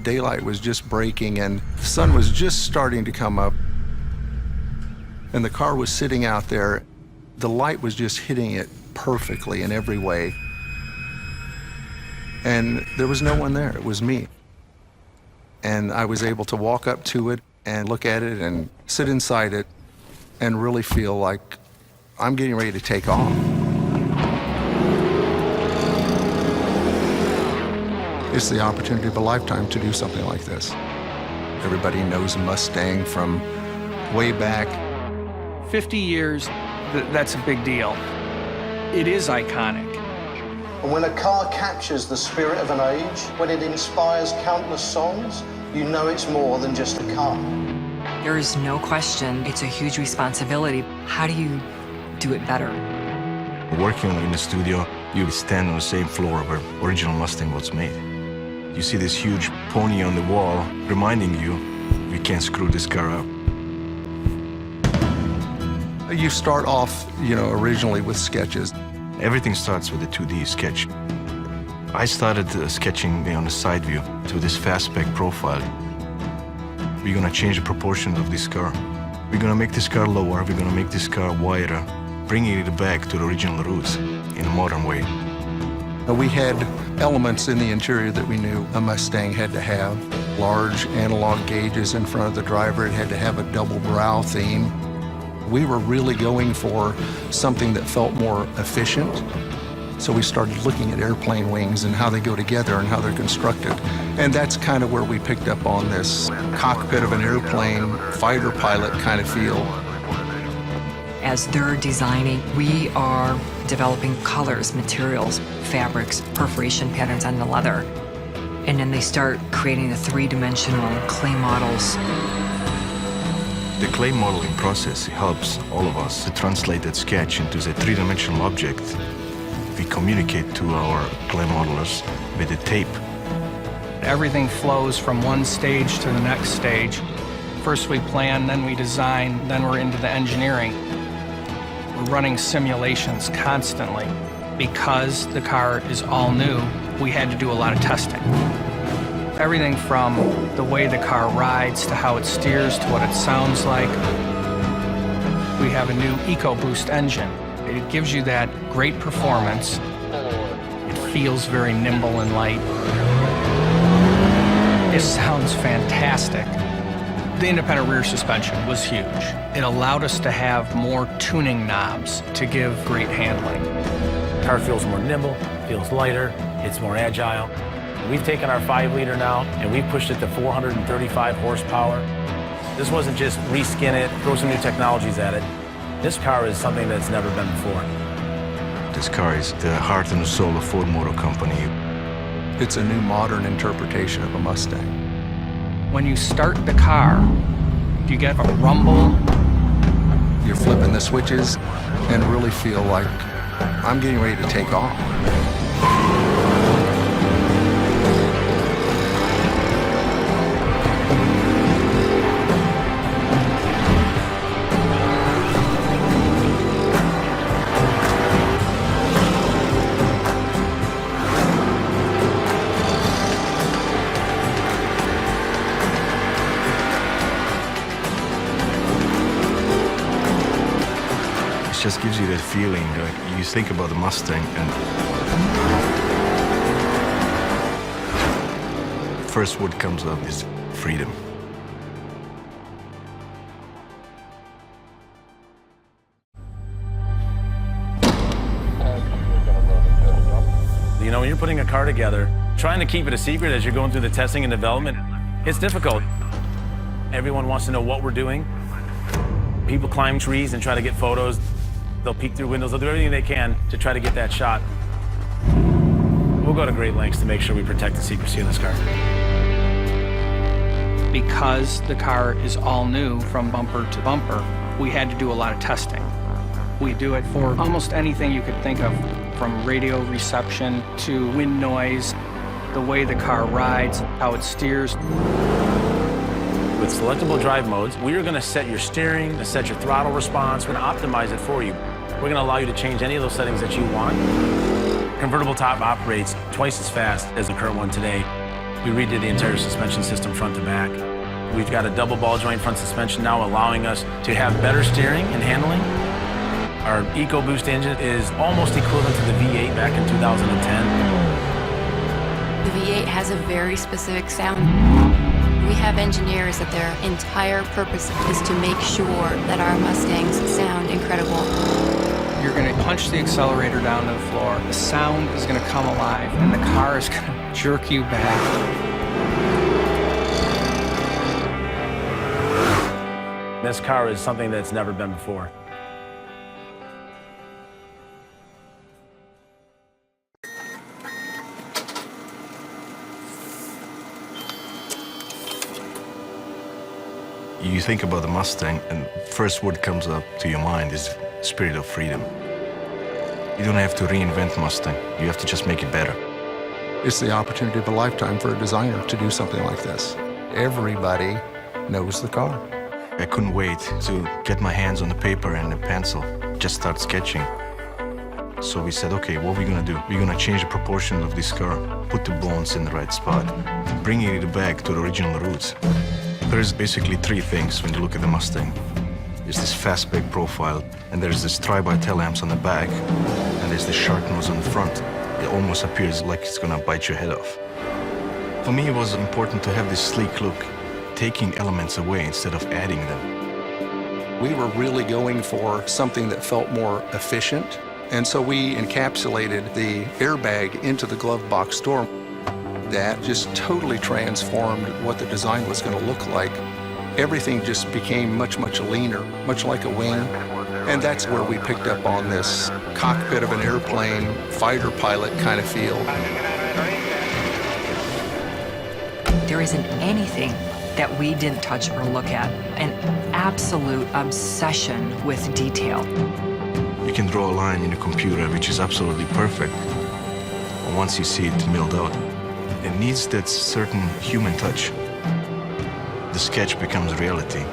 Daylight was just breaking and the sun was just starting to come up. And the car was sitting out there. The light was just hitting it perfectly in every way. And there was no one there, it was me. And I was able to walk up to it and look at it and sit inside it and really feel like I'm getting ready to take off. It's the opportunity of a lifetime to do something like this. Everybody knows Mustang from way back. 50 years, that's a big deal. It is iconic. And when a car captures the spirit of an age, when it inspires countless songs, you know it's more than just a car. There is no question it's a huge responsibility. How do you do it better? Working in the studio, you stand on the same floor where original Mustang was made. You see this huge pony on the wall reminding you can't screw this car up. You start off, originally with sketches. Everything starts with a 2D sketch. I started sketching on the side view to this Fastback profile. We're gonna change the proportions of this car. We're gonna make this car lower, we're gonna make this car wider, bringing it back to the original roots in a modern way. We had elements in the interior that we knew a Mustang had to have. Large analog gauges in front of the driver. It had to have a double brow theme. We were really going for something that felt more efficient. So we started looking at airplane wings and how they go together and how they're constructed. And that's kind of where we picked up on this cockpit of an airplane, fighter pilot kind of feel. As they're designing, we are developing colors, materials, fabrics, perforation patterns on the leather. And then they start creating the three-dimensional clay models. The clay modeling process helps all of us to translate that sketch into a three-dimensional object. We communicate to our clay modelers with a tape. Everything flows from one stage to the next stage. First we plan, then we design, then we're into the engineering. We're running simulations constantly. Because the car is all new, we had to do a lot of testing. Everything from the way the car rides to how it steers to what it sounds like. We have a new EcoBoost engine. It gives you that great performance. It feels very nimble and light. It sounds fantastic. The independent rear suspension was huge. It allowed us to have more tuning knobs to give great handling. The car feels more nimble, feels lighter, it's more agile. We've taken our 5-liter now and we've pushed it to 435 horsepower. This wasn't just reskin it, throw some new technologies at it. This car is something that's never been before. This car is the heart and the soul of Ford Motor Company. It's a new modern interpretation of a Mustang. When you start the car, you get a rumble. You're flipping the switches and really feel like I'm getting ready to take off. It just gives you that feeling, like you think about the Mustang and the first word comes up is freedom. You know, when you're putting a car together, trying to keep it a secret as you're going through the testing and development, it's difficult. Everyone wants to know what we're doing. People climb trees and try to get photos. They'll peek through windows, they'll do everything they can to try to get that shot. We'll go to great lengths to make sure we protect the secrecy of this car. Because the car is all new from bumper to bumper, we had to do a lot of testing. We do it for almost anything you could think of, from radio reception to wind noise, the way the car rides, how it steers. With selectable drive modes, we are going to set your steering, set your throttle response, we're going to optimize it for you. We're going to allow you to change any of those settings that you want. Convertible top operates twice as fast as the current one today. We redid the entire suspension system front to back. We've got a double ball joint front suspension now, allowing us to have better steering and handling. Our EcoBoost engine is almost equivalent to the V8 back in 2010. The V8 has a very specific sound. We have engineers that their entire purpose is to make sure that our Mustangs sound incredible. You're going to punch the accelerator down to the floor, the sound is going to come alive, and the car is going to jerk you back. This car is something that's never been before. You think about the Mustang, and first word comes up to your mind is spirit of freedom. You don't have to reinvent Mustang. You have to just make it better. It's the opportunity of a lifetime for a designer to do something like this. Everybody knows the car. I couldn't wait to get my hands on the paper and the pencil, just start sketching. So we said, okay, what are we gonna do? We're gonna change the proportion of this car, put the bones in the right spot, bringing it back to the original roots. There's basically three things when you look at the Mustang. There's this Fastback profile, and there's this tri-bar tail lamps on the back, and there's this shark nose on the front. It almost appears like it's gonna bite your head off. For me, it was important to have this sleek look, taking elements away instead of adding them. We were really going for something that felt more efficient, and so we encapsulated the airbag into the glove box door. That just totally transformed what the design was going to look like. Everything just became much, much leaner, much like a wing. And that's where we picked up on this cockpit of an airplane, fighter pilot kind of feel. There isn't anything that we didn't touch or look at. An absolute obsession with detail. You can draw a line in a computer which is absolutely perfect. But once you see it milled out, it needs that certain human touch. The sketch becomes reality.